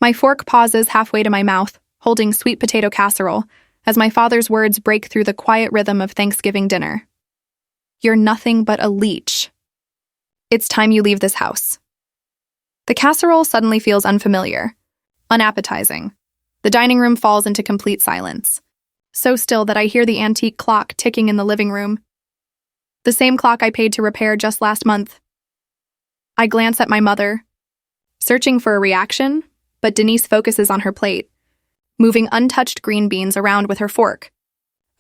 My fork pauses halfway to my mouth, holding sweet potato casserole, as my father's words break through the quiet rhythm of Thanksgiving dinner. You're nothing but a leech. It's time you leave this house. The casserole suddenly feels unfamiliar, unappetizing. The dining room falls into complete silence, so still that I hear the antique clock ticking in the living room. The same clock I paid to repair just last month. I glance at my mother, searching for a reaction, but Denise focuses on her plate, moving untouched green beans around with her fork.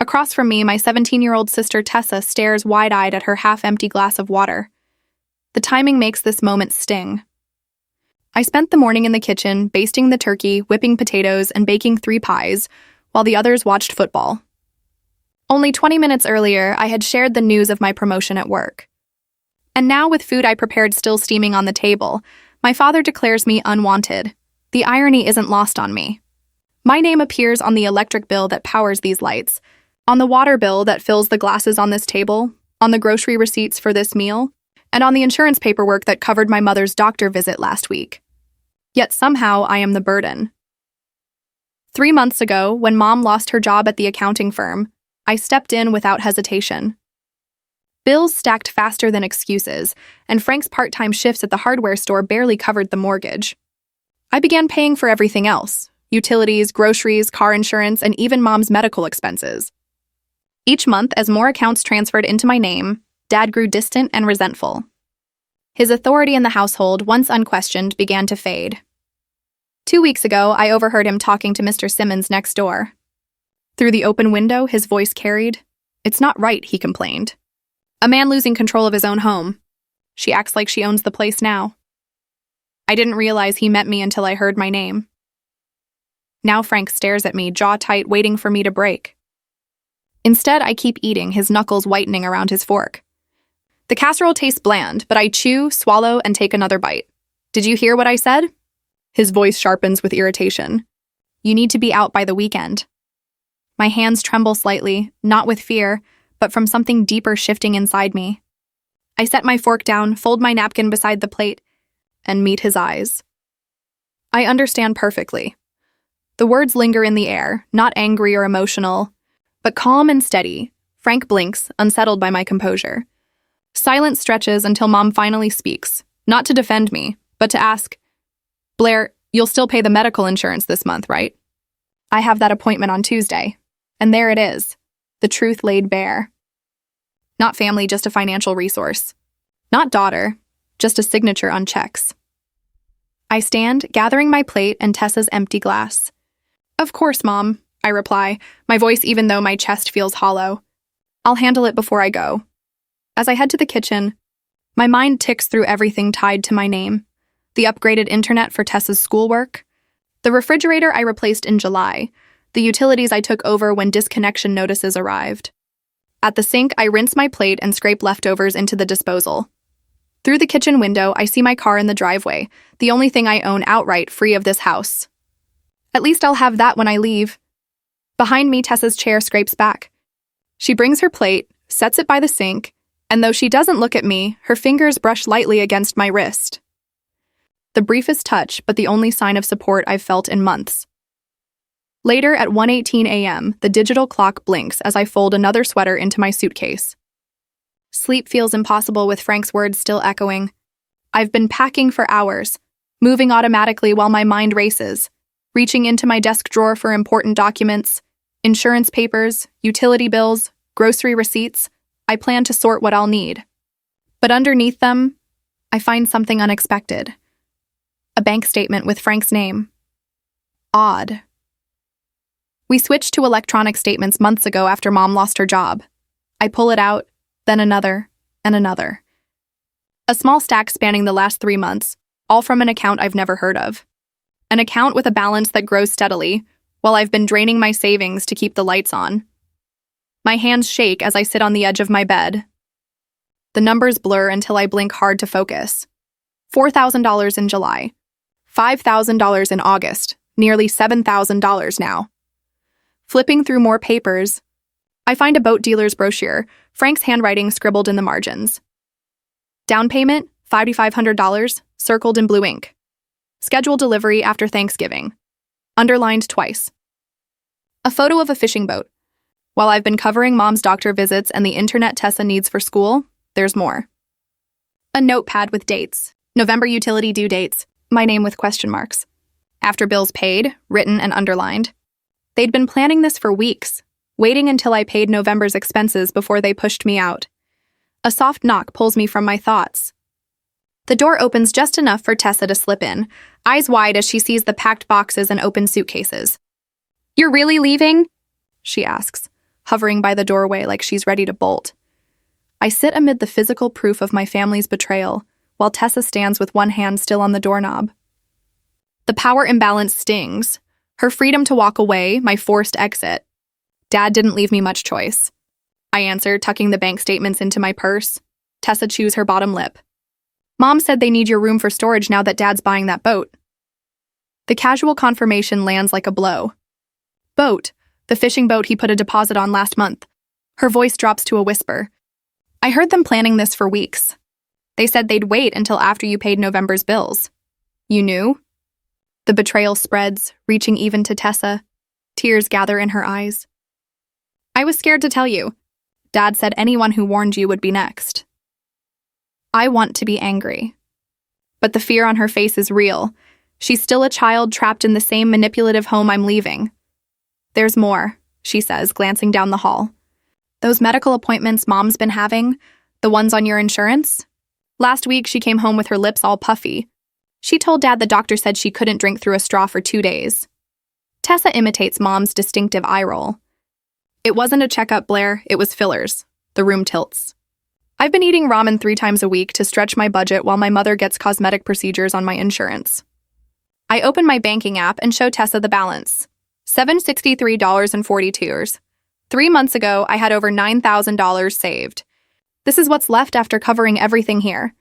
Across from me, my 17-year-old sister Tessa stares wide-eyed at her half-empty glass of water. The timing makes this moment sting. I spent the morning in the kitchen, basting the turkey, whipping potatoes, and baking 3 pies, while the others watched football. Only 20 minutes earlier, I had shared the news of my promotion at work. And now, with food I prepared still steaming on the table, my father declares me unwanted. The irony isn't lost on me. My name appears on the electric bill that powers these lights, on the water bill that fills the glasses on this table, on the grocery receipts for this meal, and on the insurance paperwork that covered my mother's doctor visit last week. Yet somehow I am the burden. 3 months ago, when Mom lost her job at the accounting firm, I stepped in without hesitation. Bills stacked faster than excuses, and Frank's part-time shifts at the hardware store barely covered the mortgage. I began paying for everything else: utilities, groceries, car insurance, and even Mom's medical expenses. Each month, as more accounts transferred into my name, Dad grew distant and resentful. His authority in the household, once unquestioned, began to fade. 2 weeks ago, I overheard him talking to Mr. Simmons next door. Through the open window, his voice carried, "It's not right," he complained. "A man losing control of his own home. She acts like she owns the place now." I didn't realize he meant me until I heard my name. Now Frank stares at me, jaw tight, waiting for me to break. Instead, I keep eating, his knuckles whitening around his fork. The casserole tastes bland, but I chew, swallow, and take another bite. "Did you hear what I said?" His voice sharpens with irritation. "You need to be out by the weekend." My hands tremble slightly, not with fear, but from something deeper shifting inside me. I set my fork down, fold my napkin beside the plate, and meet his eyes. I understand perfectly. The words linger in the air, not angry or emotional, but calm and steady. Frank blinks, unsettled by my composure. Silence stretches until Mom finally speaks, not to defend me, but to ask, "Blair, you'll still pay the medical insurance this month, right?" I have that appointment on Tuesday. And there it is, the truth laid bare. Not family, just a financial resource. Not daughter, just a signature on checks. I stand, gathering my plate and Tessa's empty glass. "Of course, Mom," I reply, my voice even though my chest feels hollow. "I'll handle it before I go." As I head to the kitchen, my mind ticks through everything tied to my name. The upgraded internet for Tessa's schoolwork, the refrigerator I replaced in July, the utilities I took over when disconnection notices arrived. At the sink, I rinse my plate and scrape leftovers into the disposal. Through the kitchen window, I see my car in the driveway, the only thing I own outright free of this house. At least I'll have that when I leave. Behind me, Tessa's chair scrapes back. She brings her plate, sets it by the sink, and though she doesn't look at me, her fingers brush lightly against my wrist. The briefest touch, but the only sign of support I've felt in months. Later, at 1:18 a.m., the digital clock blinks as I fold another sweater into my suitcase. Sleep feels impossible with Frank's words still echoing. I've been packing for hours, moving automatically while my mind races, reaching into my desk drawer for important documents, insurance papers, utility bills, grocery receipts. I plan to sort what I'll need. But underneath them, I find something unexpected. A bank statement with Frank's name. Odd. We switched to electronic statements months ago after Mom lost her job. I pull it out, then another, and another. A small stack spanning the last 3 months, all from an account I've never heard of. An account with a balance that grows steadily, while I've been draining my savings to keep the lights on. My hands shake as I sit on the edge of my bed. The numbers blur until I blink hard to focus. $4,000 in July. $5,000 in August. Nearly $7,000 now. Flipping through more papers, I find a boat dealer's brochure, Frank's handwriting scribbled in the margins. Down payment, $5,500, circled in blue ink. Schedule delivery after Thanksgiving. Underlined twice. A photo of a fishing boat. While I've been covering Mom's doctor visits and the internet Tessa needs for school, there's more. A notepad with dates. November utility due dates. My name with question marks. After bills paid, written and underlined. They'd been planning this for weeks, waiting until I paid November's expenses before they pushed me out. A soft knock pulls me from my thoughts. The door opens just enough for Tessa to slip in, eyes wide as she sees the packed boxes and open suitcases. "You're really leaving?" she asks, hovering by the doorway like she's ready to bolt. I sit amid the physical proof of my family's betrayal, while Tessa stands with one hand still on the doorknob. The power imbalance stings. Her freedom to walk away, my forced exit. Dad didn't leave me much choice. I answer, tucking the bank statements into my purse. Tessa chews her bottom lip. "Mom said they need your room for storage now that Dad's buying that boat." The casual confirmation lands like a blow. "Boat, the fishing boat he put a deposit on last month." Her voice drops to a whisper. "I heard them planning this for weeks. They said they'd wait until after you paid November's bills. You knew?" The betrayal spreads, reaching even to Tessa. Tears gather in her eyes. "I was scared to tell you. Dad said anyone who warned you would be next." I want to be angry. But the fear on her face is real. She's still a child trapped in the same manipulative home I'm leaving. "There's more," she says, glancing down the hall. "Those medical appointments Mom's been having, the ones on your insurance? Last week she came home with her lips all puffy. She told Dad the doctor said she couldn't drink through a straw for 2 days. Tessa imitates Mom's distinctive eye roll. "It wasn't a checkup, Blair, it was fillers." The room tilts. "I've been eating ramen 3 times a week to stretch my budget while my mother gets cosmetic procedures on my insurance." I open my banking app and show Tessa the balance. $763.42. 3 months ago, I had over $9,000 saved. This is what's left after covering everything here.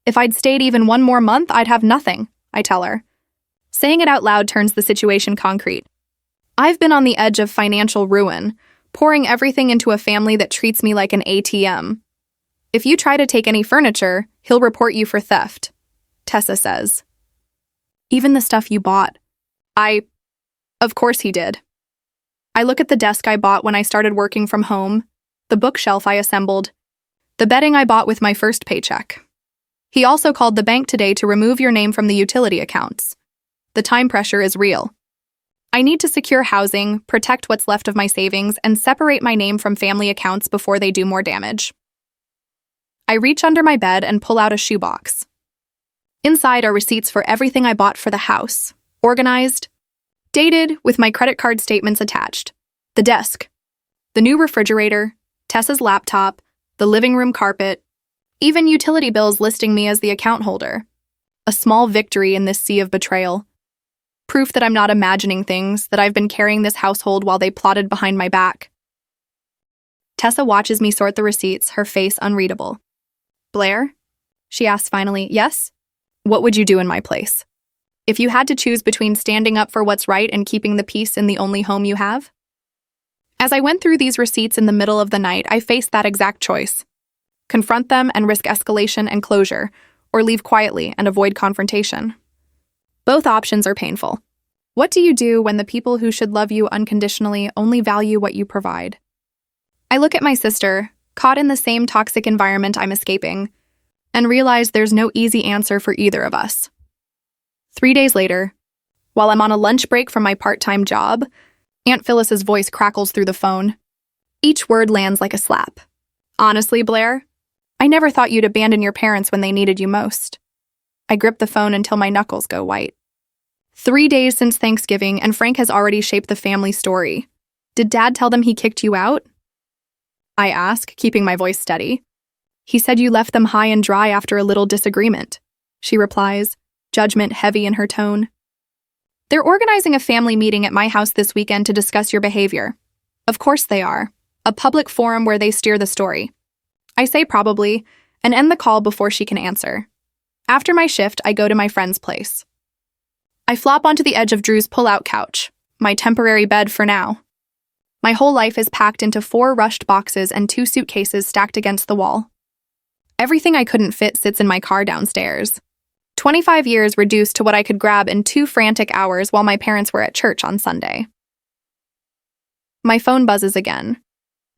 If I'd stayed even one more month, I'd have nothing, I tell her. Saying it out loud turns the situation concrete. I've been on the edge of financial ruin, pouring everything into a family that treats me like an ATM. "If you try to take any furniture, he'll report you for theft," Tessa says. "Even the stuff you bought." Of course he did. I look at the desk I bought when I started working from home, the bookshelf I assembled, the bedding I bought with my first paycheck. He also called the bank today to remove your name from the utility accounts. The time pressure is real. I need to secure housing, protect what's left of my savings, and separate my name from family accounts before they do more damage. I reach under my bed and pull out a shoebox. Inside are receipts for everything I bought for the house, organized, dated, with my credit card statements attached. The desk, the new refrigerator, Tessa's laptop, the living room carpet, even utility bills listing me as the account holder. A small victory in this sea of betrayal. Proof that I'm not imagining things, that I've been carrying this household while they plotted behind my back. Tessa watches me sort the receipts, her face unreadable. "Blair?" she asks finally. "Yes? What would you do in my place? If you had to choose between standing up for what's right and keeping the peace in the only home you have?" As I went through these receipts in the middle of the night, I faced that exact choice. Confront them and risk escalation and closure, or leave quietly and avoid confrontation. Both options are painful. What do you do when the people who should love you unconditionally only value what you provide? I look at my sister, caught in the same toxic environment I'm escaping, and realize there's no easy answer for either of us. 3 days later, while I'm on a lunch break from my part-time job, Aunt Phyllis's voice crackles through the phone. Each word lands like a slap. "Honestly, Blair, I never thought you'd abandon your parents when they needed you most." I grip the phone until my knuckles go white. 3 days since Thanksgiving, and Frank has already shaped the family story. Did Dad tell them he kicked you out? I ask, keeping my voice steady. "He said you left them high and dry after a little disagreement," she replies, judgment heavy in her tone. "They're organizing a family meeting at my house this weekend to discuss your behavior." Of course they are. A public forum where they steer the story. I say probably, and end the call before she can answer. After my shift, I go to my friend's place. I flop onto the edge of Drew's pull-out couch, my temporary bed for now. My whole life is packed into 4 rushed boxes and 2 suitcases stacked against the wall. Everything I couldn't fit sits in my car downstairs. 25 years reduced to what I could grab in 2 frantic hours while my parents were at church on Sunday. My phone buzzes again.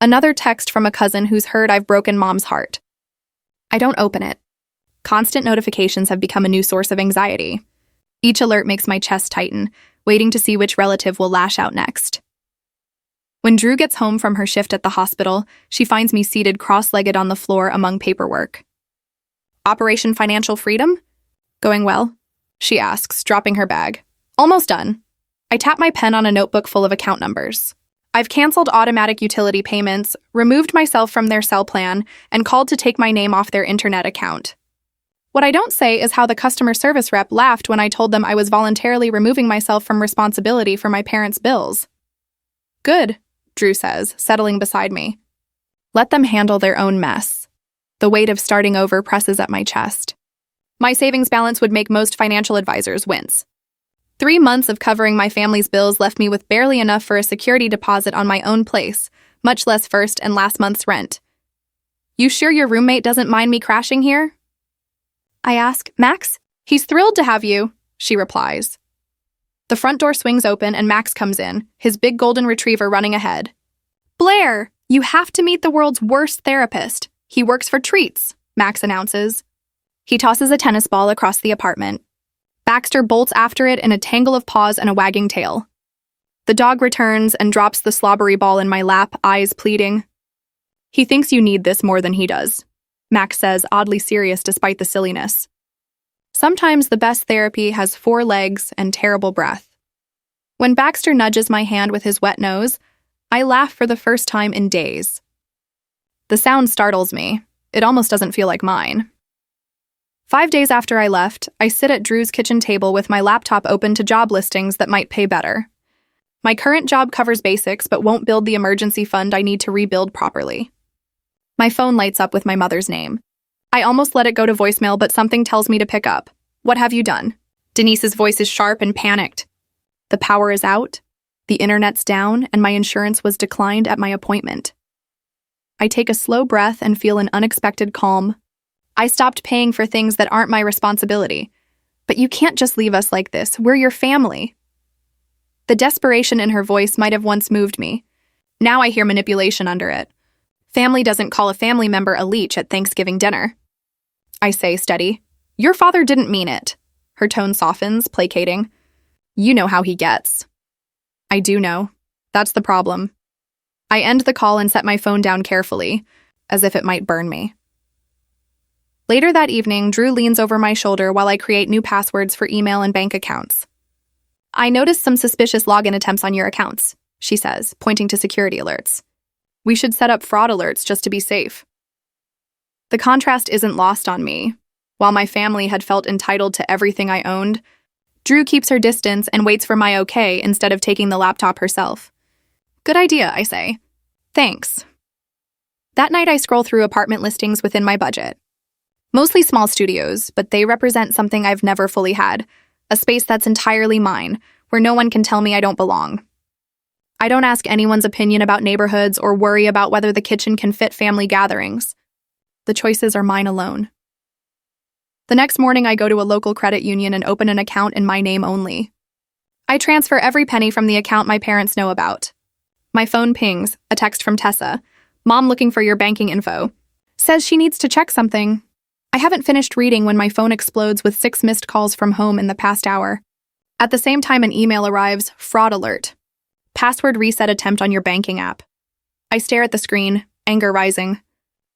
Another text from a cousin who's heard I've broken Mom's heart. I don't open it. Constant notifications have become a new source of anxiety. Each alert makes my chest tighten, waiting to see which relative will lash out next. When Drew gets home from her shift at the hospital, she finds me seated cross-legged on the floor among paperwork. Operation Financial Freedom? Going well? She asks, dropping her bag. Almost done. I tap my pen on a notebook full of account numbers. I've canceled automatic utility payments, removed myself from their cell plan, and called to take my name off their internet account. What I don't say is how the customer service rep laughed when I told them I was voluntarily removing myself from responsibility for my parents' bills. Good, Drew says, settling beside me. Let them handle their own mess. The weight of starting over presses at my chest. My savings balance would make most financial advisors wince. 3 months of covering my family's bills left me with barely enough for a security deposit on my own place, much less first and last month's rent. You sure your roommate doesn't mind me crashing here? I ask. Max? He's thrilled to have you, she replies. The front door swings open and Max comes in, his big golden retriever running ahead. Blair, you have to meet the world's worst therapist. He works for treats, Max announces. He tosses a tennis ball across the apartment. Baxter bolts after it in a tangle of paws and a wagging tail. The dog returns and drops the slobbery ball in my lap, eyes pleading. He thinks you need this more than he does, Max says, oddly serious despite the silliness. Sometimes the best therapy has 4 legs and terrible breath. When Baxter nudges my hand with his wet nose, I laugh for the first time in days. The sound startles me. It almost doesn't feel like mine. 5 days after I left, I sit at Drew's kitchen table with my laptop open to job listings that might pay better. My current job covers basics but won't build the emergency fund I need to rebuild properly. My phone lights up with my mother's name. I almost let it go to voicemail, but something tells me to pick up. What have you done? Denise's voice is sharp and panicked. The power is out, the internet's down, and my insurance was declined at my appointment. I take a slow breath and feel an unexpected calm. I stopped paying for things that aren't my responsibility. But you can't just leave us like this. We're your family. The desperation in her voice might have once moved me. Now I hear manipulation under it. Family doesn't call a family member a leech at Thanksgiving dinner. I say, steady. Your father didn't mean it. Her tone softens, placating. You know how he gets. I do know. That's the problem. I end the call and set my phone down carefully, as if it might burn me. Later that evening, Drew leans over my shoulder while I create new passwords for email and bank accounts. I noticed some suspicious login attempts on your accounts, she says, pointing to security alerts. We should set up fraud alerts just to be safe. The contrast isn't lost on me. While my family had felt entitled to everything I owned, Drew keeps her distance and waits for my okay instead of taking the laptop herself. Good idea, I say. Thanks. That night I scroll through apartment listings within my budget. Mostly small studios, but they represent something I've never fully had, a space that's entirely mine, where no one can tell me I don't belong. I don't ask anyone's opinion about neighborhoods or worry about whether the kitchen can fit family gatherings. The choices are mine alone. The next morning I go to a local credit union and open an account in my name only. I transfer every penny from the account my parents know about. My phone pings, a text from Tessa. Mom looking for your banking info. Says she needs to check something. I haven't finished reading when my phone explodes with 6 missed calls from home in the past hour. At the same time, an email arrives, fraud alert. Password reset attempt on your banking app. I stare at the screen, anger rising.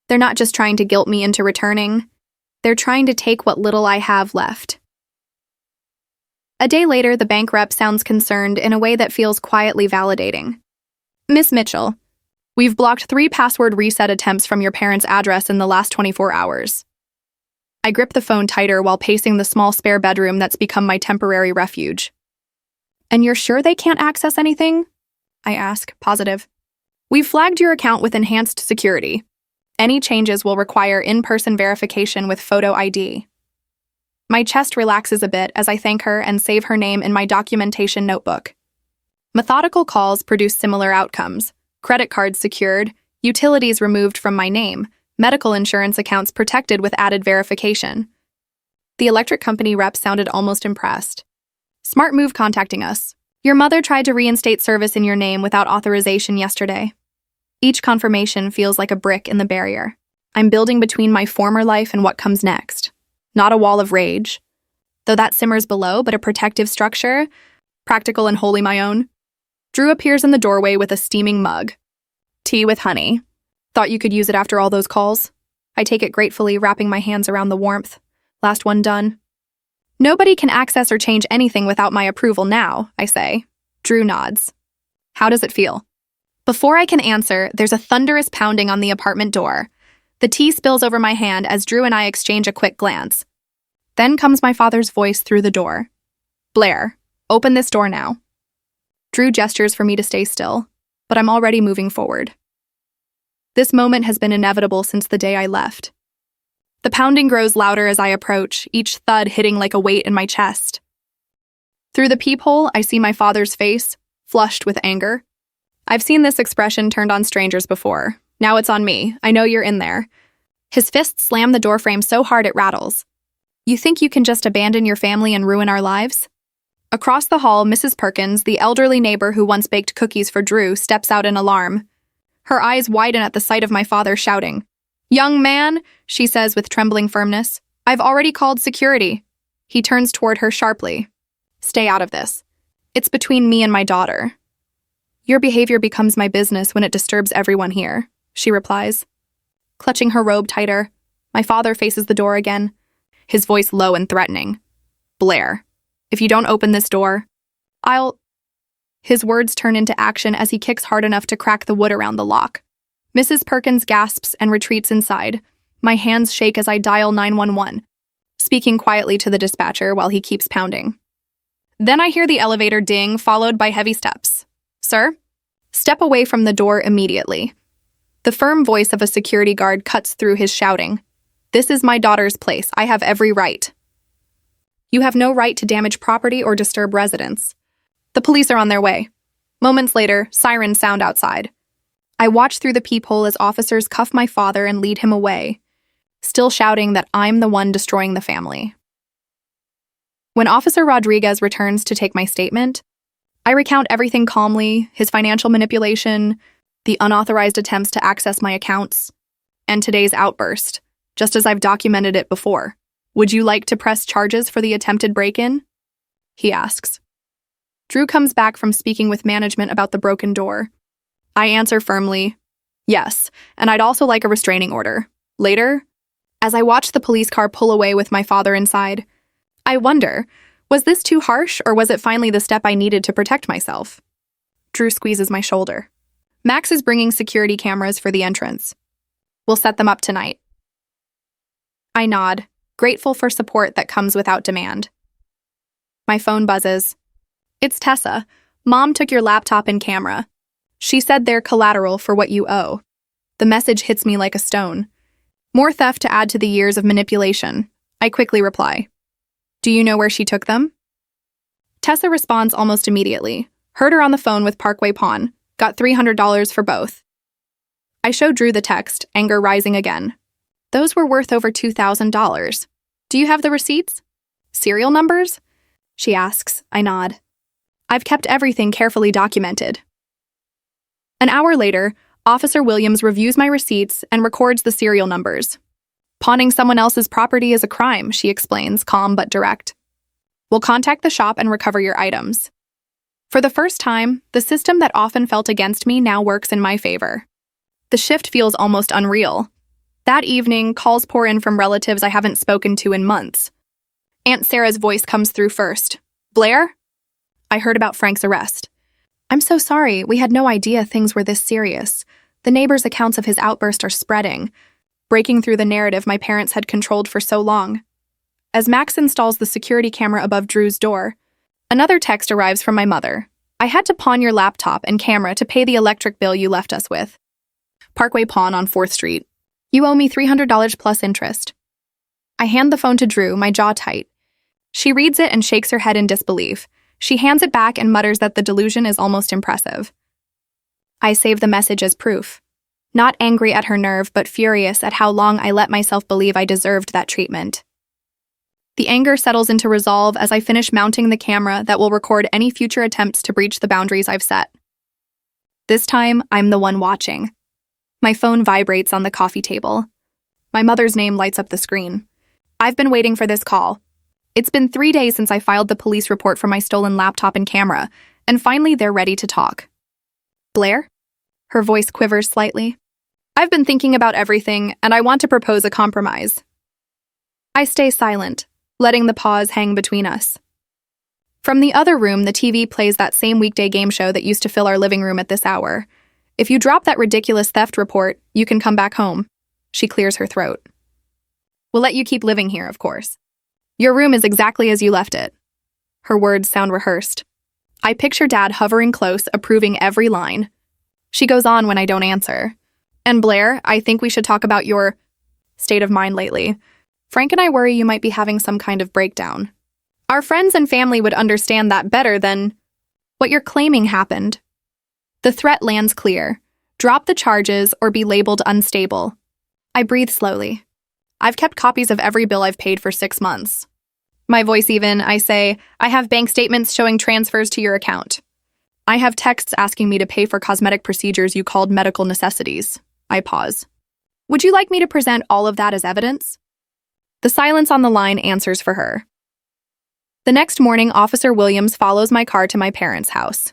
They're not just trying to guilt me into returning. They're trying to take what little I have left. A day later, the bank rep sounds concerned in a way that feels quietly validating. Miss Mitchell, we've blocked 3 password reset attempts from your parents' address in the last 24 hours. I grip the phone tighter while pacing the small spare bedroom that's become my temporary refuge. And you're sure they can't access anything? I ask, positive. We've flagged your account with enhanced security. Any changes will require in-person verification with photo ID. My chest relaxes a bit as I thank her and save her name in my documentation notebook. Methodical calls produce similar outcomes. Credit cards secured, utilities removed from my name, medical insurance accounts protected with added verification. The electric company rep sounded almost impressed. Smart move contacting us. Your mother tried to reinstate service in your name without authorization yesterday. Each confirmation feels like a brick in the barrier. I'm building between my former life and what comes next. Not a wall of rage, though that simmers below, but a protective structure, practical and wholly my own. Drew appears in the doorway with a steaming mug. Tea with honey. Thought you could use it after all those calls? I take it gratefully, wrapping my hands around the warmth. Last one done. Nobody can access or change anything without my approval now, I say. Drew nods. How does it feel? Before I can answer, there's a thunderous pounding on the apartment door. The tea spills over my hand as Drew and I exchange a quick glance. Then comes my father's voice through the door. Blair, open this door now. Drew gestures for me to stay still, but I'm already moving forward. This moment has been inevitable since the day I left. The pounding grows louder as I approach, each thud hitting like a weight in my chest. Through the peephole, I see my father's face, flushed with anger. I've seen this expression turned on strangers before. Now it's on me. I know you're in there. His fist slammed the doorframe so hard it rattles. You think you can just abandon your family and ruin our lives? Across the hall, Mrs. Perkins, the elderly neighbor who once baked cookies for Drew, steps out in alarm. Her eyes widen at the sight of my father shouting. Young man, she says with trembling firmness, I've already called security. He turns toward her sharply. Stay out of this. It's between me and my daughter. Your behavior becomes my business when it disturbs everyone here, she replies. Clutching her robe tighter, my father faces the door again, his voice low and threatening. Blair, if you don't open this door, I'll... His words turn into action as he kicks hard enough to crack the wood around the lock. Mrs. Perkins gasps and retreats inside. My hands shake as I dial 911, speaking quietly to the dispatcher while he keeps pounding. Then I hear the elevator ding, followed by heavy steps. Sir? Step away from the door immediately. The firm voice of a security guard cuts through his shouting. This is my daughter's place. I have every right. You have no right to damage property or disturb residents. The police are on their way. Moments later, sirens sound outside. I watch through the peephole as officers cuff my father and lead him away, still shouting that I'm the one destroying the family. When Officer Rodriguez returns to take my statement, I recount everything calmly, his financial manipulation, the unauthorized attempts to access my accounts, and today's outburst, just as I've documented it before. Would you like to press charges for the attempted break-in? He asks. Drew comes back from speaking with management about the broken door. I answer firmly, yes, and I'd also like a restraining order. Later, as I watch the police car pull away with my father inside, I wonder, was this too harsh or was it finally the step I needed to protect myself? Drew squeezes my shoulder. Max is bringing security cameras for the entrance. We'll set them up tonight. I nod, grateful for support that comes without demand. My phone buzzes. It's Tessa. Mom took your laptop and camera. She said they're collateral for what you owe. The message hits me like a stone. More theft to add to the years of manipulation. I quickly reply. Do you know where she took them? Tessa responds almost immediately. Heard her on the phone with Parkway Pawn. Got $300 for both. I show Drew the text, anger rising again. Those were worth over $2,000. Do you have the receipts? Serial numbers? She asks. I nod. I've kept everything carefully documented. An hour later, Officer Williams reviews my receipts and records the serial numbers. Pawning someone else's property is a crime, she explains, calm but direct. We'll contact the shop and recover your items. For the first time, the system that often felt against me now works in my favor. The shift feels almost unreal. That evening, calls pour in from relatives I haven't spoken to in months. Aunt Sarah's voice comes through first. Blair? I heard about Frank's arrest. I'm so sorry, we had no idea things were this serious. The neighbors' accounts of his outburst are spreading, breaking through the narrative my parents had controlled for so long. As Max installs the security camera above Drew's door, another text arrives from my mother. I had to pawn your laptop and camera to pay the electric bill you left us with. Parkway Pawn on 4th Street. You owe me $300 plus interest. I hand the phone to Drew, my jaw tight. She reads it and shakes her head in disbelief. She hands it back and mutters that the delusion is almost impressive. I save the message as proof. Not angry at her nerve, but furious at how long I let myself believe I deserved that treatment. The anger settles into resolve as I finish mounting the camera that will record any future attempts to breach the boundaries I've set. This time, I'm the one watching. My phone vibrates on the coffee table. My mother's name lights up the screen. I've been waiting for this call. It's been 3 days since I filed the police report for my stolen laptop and camera, and finally they're ready to talk. Blair? Her voice quivers slightly. I've been thinking about everything, and I want to propose a compromise. I stay silent, letting the pause hang between us. From the other room, the TV plays that same weekday game show that used to fill our living room at this hour. If you drop that ridiculous theft report, you can come back home. She clears her throat. We'll let you keep living here, of course. Your room is exactly as you left it. Her words sound rehearsed. I picture Dad hovering close, approving every line. She goes on when I don't answer. And Blair, I think we should talk about your state of mind lately. Frank and I worry you might be having some kind of breakdown. Our friends and family would understand that better than what you're claiming happened. The threat lands clear. Drop the charges or be labeled unstable. I breathe slowly. I've kept copies of every bill I've paid for 6 months. My voice even, I say, I have bank statements showing transfers to your account. I have texts asking me to pay for cosmetic procedures you called medical necessities. I pause. Would you like me to present all of that as evidence? The silence on the line answers for her. The next morning, Officer Williams follows my car to my parents' house.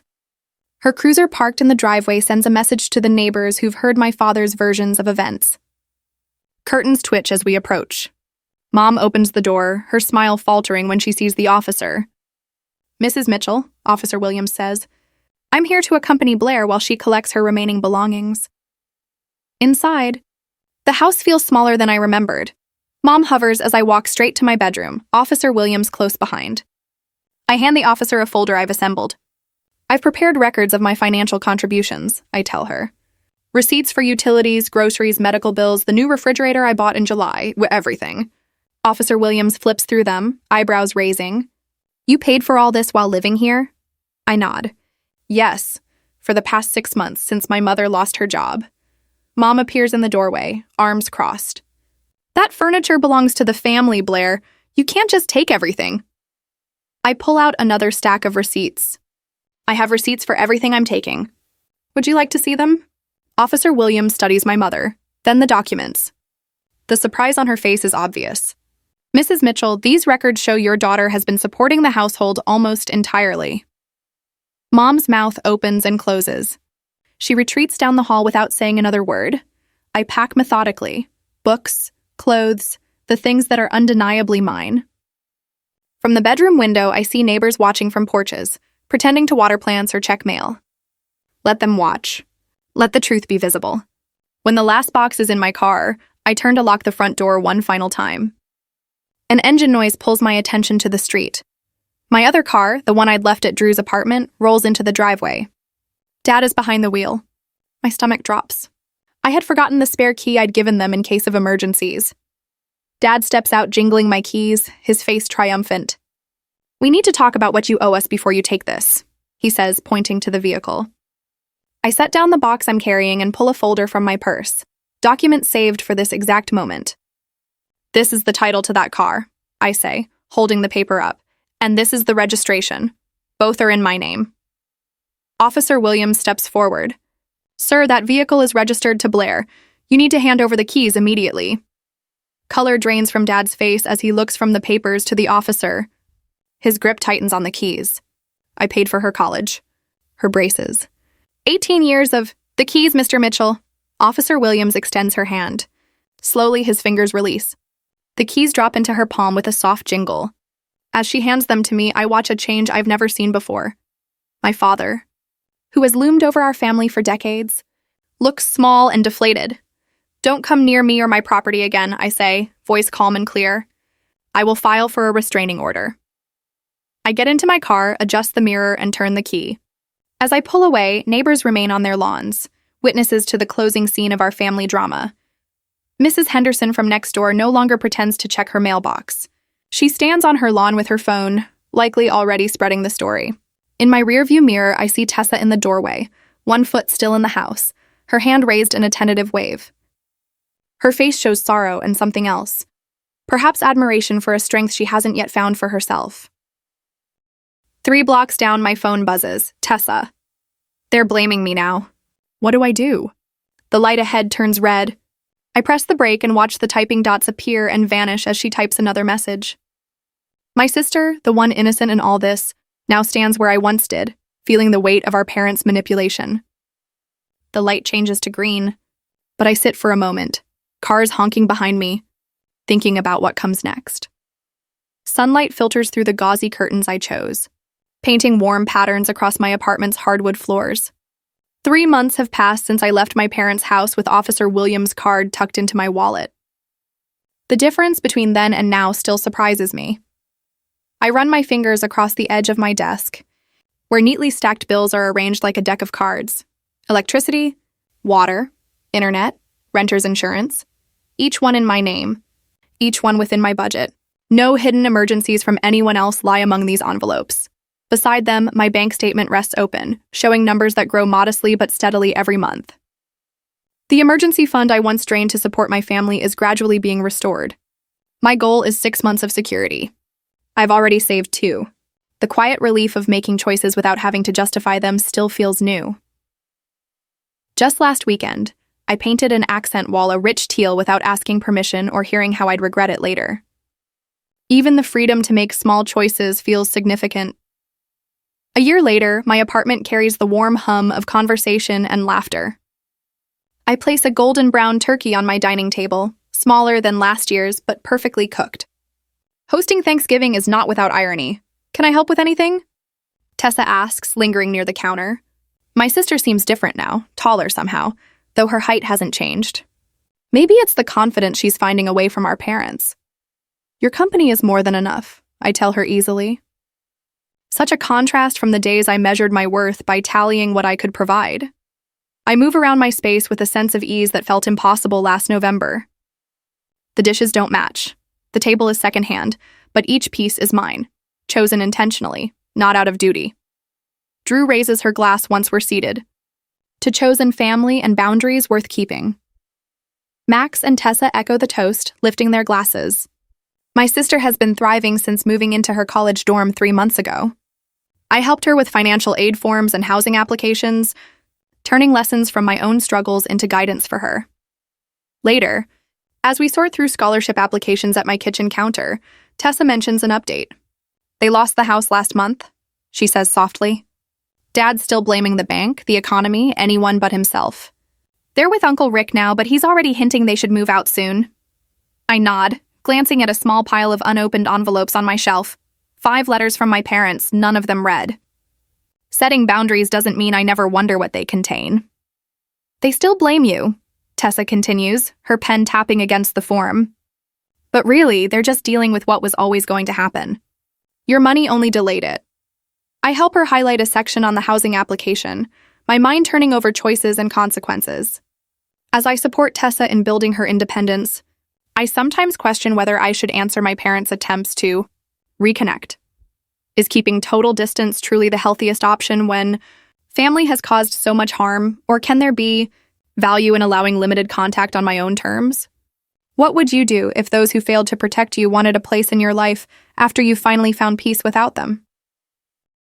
Her cruiser parked in the driveway sends a message to the neighbors who've heard my father's versions of events. Curtains twitch as we approach. Mom opens the door, her smile faltering when she sees the officer. Mrs. Mitchell, Officer Williams says, I'm here to accompany Blair while she collects her remaining belongings. Inside, the house feels smaller than I remembered. Mom hovers as I walk straight to my bedroom, Officer Williams close behind. I hand the officer a folder I've assembled. I've prepared records of my financial contributions, I tell her. Receipts for utilities, groceries, medical bills, the new refrigerator I bought in July, everything. Officer Williams flips through them, eyebrows raising. You paid for all this while living here? I nod. Yes, for the past 6 months since my mother lost her job. Mom appears in the doorway, arms crossed. That furniture belongs to the family, Blair. You can't just take everything. I pull out another stack of receipts. I have receipts for everything I'm taking. Would you like to see them? Officer Williams studies my mother, then the documents. The surprise on her face is obvious. Mrs. Mitchell, these records show your daughter has been supporting the household almost entirely. Mom's mouth opens and closes. She retreats down the hall without saying another word. I pack methodically. Books, clothes, the things that are undeniably mine. From the bedroom window, I see neighbors watching from porches, pretending to water plants or check mail. Let them watch. Let the truth be visible. When the last box is in my car, I turn to lock the front door one final time. An engine noise pulls my attention to the street. My other car, the one I'd left at Drew's apartment, rolls into the driveway. Dad is behind the wheel. My stomach drops. I had forgotten the spare key I'd given them in case of emergencies. Dad steps out jingling my keys, his face triumphant. We need to talk about what you owe us before you take this, he says, pointing to the vehicle. I set down the box I'm carrying and pull a folder from my purse. Documents saved for this exact moment. This is the title to that car, I say, holding the paper up. And this is the registration. Both are in my name. Officer Williams steps forward. Sir, that vehicle is registered to Blair. You need to hand over the keys immediately. Color drains from Dad's face as he looks from the papers to the officer. His grip tightens on the keys. I paid for her college. Her braces. 18 years of the keys, Mr. Mitchell. Officer Williams extends her hand. Slowly, his fingers release. The keys drop into her palm with a soft jingle. As she hands them to me, I watch a change I've never seen before. My father, who has loomed over our family for decades, looks small and deflated. Don't come near me or my property again, I say, voice calm and clear. I will file for a restraining order. I get into my car, adjust the mirror, and turn the key. As I pull away, neighbors remain on their lawns, witnesses to the closing scene of our family drama. Mrs. Henderson from next door no longer pretends to check her mailbox. She stands on her lawn with her phone, likely already spreading the story. In my rearview mirror, I see Tessa in the doorway, one foot still in the house, her hand raised in a tentative wave. Her face shows sorrow and something else. Perhaps admiration for a strength she hasn't yet found for herself. 3 blocks down, my phone buzzes. Tessa. They're blaming me now. What do I do? The light ahead turns red. I press the brake and watch the typing dots appear and vanish as she types another message. My sister, the one innocent in all this, now stands where I once did, feeling the weight of our parents' manipulation. The light changes to green, but I sit for a moment, cars honking behind me, thinking about what comes next. Sunlight filters through the gauzy curtains I chose, painting warm patterns across my apartment's hardwood floors. 3 months have passed since I left my parents' house with Officer Williams' card tucked into my wallet. The difference between then and now still surprises me. I run my fingers across the edge of my desk, where neatly stacked bills are arranged like a deck of cards. Electricity, water, internet, renter's insurance, each one in my name, each one within my budget. No hidden emergencies from anyone else lie among these envelopes. Beside them, my bank statement rests open, showing numbers that grow modestly but steadily every month. The emergency fund I once drained to support my family is gradually being restored. My goal is 6 months of security. I've already saved 2. The quiet relief of making choices without having to justify them still feels new. Just last weekend, I painted an accent wall a rich teal without asking permission or hearing how I'd regret it later. Even the freedom to make small choices feels significant. A year later, my apartment carries the warm hum of conversation and laughter. I place a golden brown turkey on my dining table, smaller than last year's but perfectly cooked. Hosting Thanksgiving is not without irony. Can I help with anything? Tessa asks, lingering near the counter. My sister seems different now, taller somehow, though her height hasn't changed. Maybe it's the confidence she's finding away from our parents. Your company is more than enough, I tell her easily. Such a contrast from the days I measured my worth by tallying what I could provide. I move around my space with a sense of ease that felt impossible last November. The dishes don't match. The table is secondhand, but each piece is mine, chosen intentionally, not out of duty. Drew raises her glass once we're seated. To chosen family and boundaries worth keeping. Max and Tessa echo the toast, lifting their glasses. My sister has been thriving since moving into her college dorm 3 months ago. I helped her with financial aid forms and housing applications, turning lessons from my own struggles into guidance for her. Later, as we sort through scholarship applications at my kitchen counter, Tessa mentions an update. They lost the house last month, she says softly. Dad's still blaming the bank, the economy, anyone but himself. They're with Uncle Rick now, but he's already hinting they should move out soon. I nod, glancing at a small pile of unopened envelopes on my shelf. 5 letters from my parents, none of them read. Setting boundaries doesn't mean I never wonder what they contain. They still blame you, Tessa continues, her pen tapping against the form. But really, they're just dealing with what was always going to happen. Your money only delayed it. I help her highlight a section on the housing application, my mind turning over choices and consequences. As I support Tessa in building her independence, I sometimes question whether I should answer my parents' attempts to reconnect. Is keeping total distance truly the healthiest option when family has caused so much harm, or can there be value in allowing limited contact on my own terms? What would you do if those who failed to protect you wanted a place in your life after you finally found peace without them?